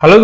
Hello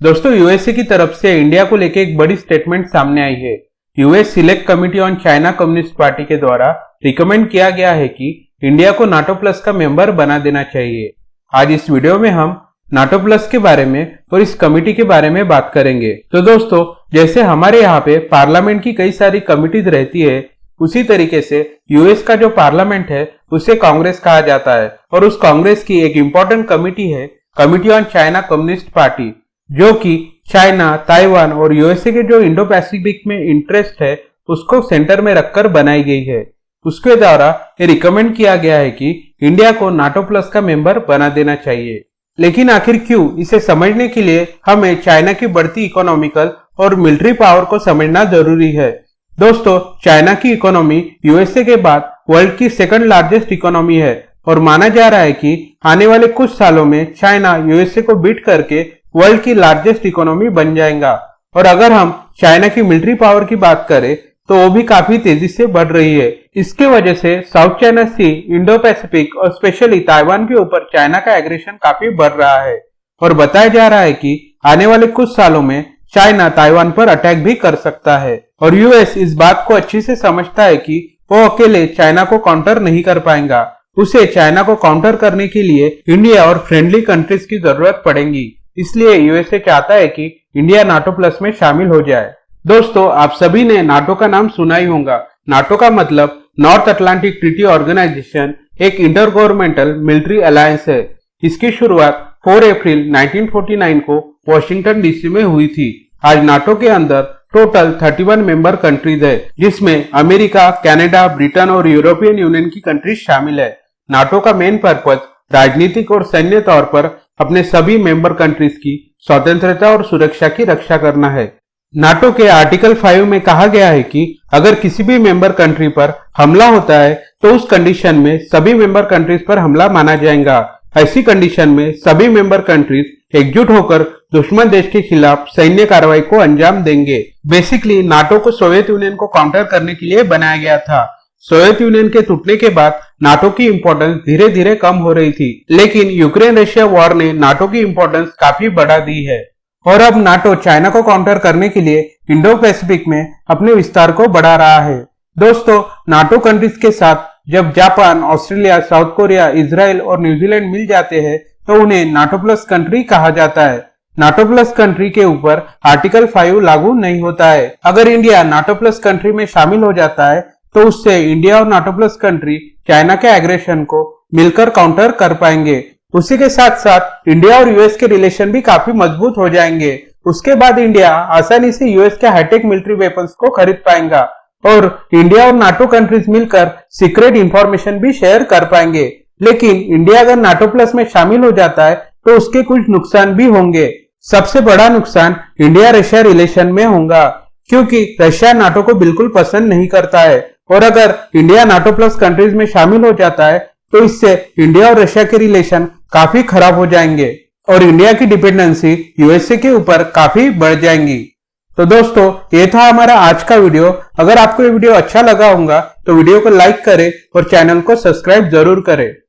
दोस्तों USA की तरफ से इंडिया को लेकर एक बड़ी स्टेटमेंट सामने आई है। US select committee on China communist party के द्वारा रिकमेंड किया गया है कि इंडिया को नाटो प्लस का मेंबर बना देना चाहिए। आज इस वीडियो में हम नाटो प्लस के बारे में और इस कमिटी के बारे में बात करेंगे। तो दोस्तों, जैसे हमारे यहाँ पे पार्लियामेंट की कई सारी कमिटीज रहती है, उसी तरीके से यूएस का जो पार्लियामेंट है उसे कांग्रेस कहा जाता है और उस कांग्रेस की एक इंपॉर्टेंट कमिटी है committee on China communist party, जो कि चाइना, ताइवान और यूएसए के जो इंडो पैसिफिक में इंटरेस्ट है उसको सेंटर में रखकर बनाई गई है। उसके द्वारा ये रिकमेंड किया गया है कि इंडिया को नाटो प्लस का मेंबर बना देना चाहिए। लेकिन आखिर क्यों, इसे समझने के लिए हमें चाइना की बढ़ती इकोनॉमिकल और मिलिट्री पावर को समझना जरूरी है। दोस्तों, चाइना की इकोनॉमी यूएसए के बाद वर्ल्ड की सेकंड लार्जेस्ट इकोनॉमी है और माना जा रहा है कि आने वाले कुछ सालों में चाइना यूएसए को बीट करके वर्ल्ड की लार्जेस्ट इकोनॉमी बन जाएगा। और अगर हम चाइना की मिलिट्री पावर की बात करें तो वो भी काफी तेजी से बढ़ रही है। इसके वजह से साउथ चाइना सी, इंडो पैसिफिक और स्पेशली ताइवान के ऊपर चाइना का एग्रेशन काफी बढ़ रहा है और बताया जा रहा है कि आने वाले कुछ सालों में चाइना ताइवान पर अटैक भी कर सकता है। और यूएस इस बात को अच्छी से समझता है कि वो अकेले चाइना को काउंटर नहीं कर पाएगा। उसे चाइना को काउंटर करने के लिए इंडिया और फ्रेंडली कंट्रीज की जरूरत पड़ेगी। इसलिए यूएसए चाहता है कि इंडिया नाटो प्लस में शामिल हो जाए। दोस्तों, आप सभी ने नाटो का नाम सुना ही होगा। नाटो का मतलब नॉर्थ अटलांटिक ट्रीटी ऑर्गेनाइजेशन, एक इंटर गवर्नमेंटल मिलिट्री अलायंस है। इसकी शुरुआत 4 अप्रैल 1949 को वॉशिंगटन डीसी में हुई थी। आज नाटो के अंदर टोटल 31 मेंबर कंट्रीज है, जिसमें अमेरिका, कनाडा, ब्रिटेन और यूरोपियन यूनियन की कंट्रीज शामिल है। नाटो का मेन पर्पस राजनीतिक और सैन्य तौर पर अपने सभी मेंबर कंट्रीज की स्वतंत्रता और सुरक्षा की रक्षा करना है। नाटो के आर्टिकल 5 में कहा गया है कि अगर किसी भी मेंबर कंट्री पर हमला होता है तो उस कंडीशन में सभी मेंबर कंट्रीज पर हमला माना जाएगा। ऐसी कंडीशन में सभी मेंबर कंट्रीज एकजुट होकर दुश्मन देश के खिलाफ सैन्य कार्रवाई को अंजाम देंगे। बेसिकली नाटो को सोवियत यूनियन को काउंटर करने के लिए बनाया गया था। सोवियत यूनियन के टूटने के बाद नाटो की इंपॉर्टेंस धीरे धीरे कम हो रही थी, लेकिन यूक्रेन रशिया वॉर ने नाटो की इंपॉर्टेंस काफी बढ़ा दी है और अब नाटो चाइना को काउंटर करने के लिए इंडो पैसिफिक में अपने विस्तार को बढ़ा रहा है। दोस्तों, नाटो कंट्रीज के साथ जब Japan, Australia, south Korea, Israel और न्यूजीलैंड मिल जाते हैं तो उन्हें नाटो प्लस कंट्री कहा जाता है। नाटो प्लस कंट्री के ऊपर आर्टिकल 5 लागू नहीं होता है। अगर इंडिया नाटो प्लस कंट्री में शामिल हो जाता है तो उससे इंडिया और नाटो प्लस कंट्री चाइना के एग्रेशन को मिलकर काउंटर कर पाएंगे। उसी के साथ साथ इंडिया और यूएस के रिलेशन भी काफी मजबूत हो जाएंगे। उसके बाद इंडिया आसानी से यूएस के हाईटेक मिलिट्री वेपन्स को खरीद पाएगा और इंडिया और नाटो कंट्रीज मिलकर सीक्रेट इंफॉर्मेशन भी शेयर कर पाएंगे। लेकिन इंडिया अगर नाटो प्लस में शामिल हो जाता है तो उसके कुछ नुकसान भी होंगे। सबसे बड़ा नुकसान इंडिया रशिया रिलेशन में होगा, क्योंकि रशिया नाटो को बिल्कुल पसंद नहीं करता है और अगर इंडिया नाटो प्लस कंट्रीज में शामिल हो जाता है तो इससे इंडिया और रशिया के रिलेशन काफी खराब हो जाएंगे और इंडिया की डिपेंडेंसी यूएसए के ऊपर काफी बढ़ जाएंगी। तो दोस्तों, ये था हमारा आज का वीडियो। अगर आपको ये वीडियो अच्छा लगा होगा तो वीडियो को लाइक करें और चैनल को सब्सक्राइब जरूर करें।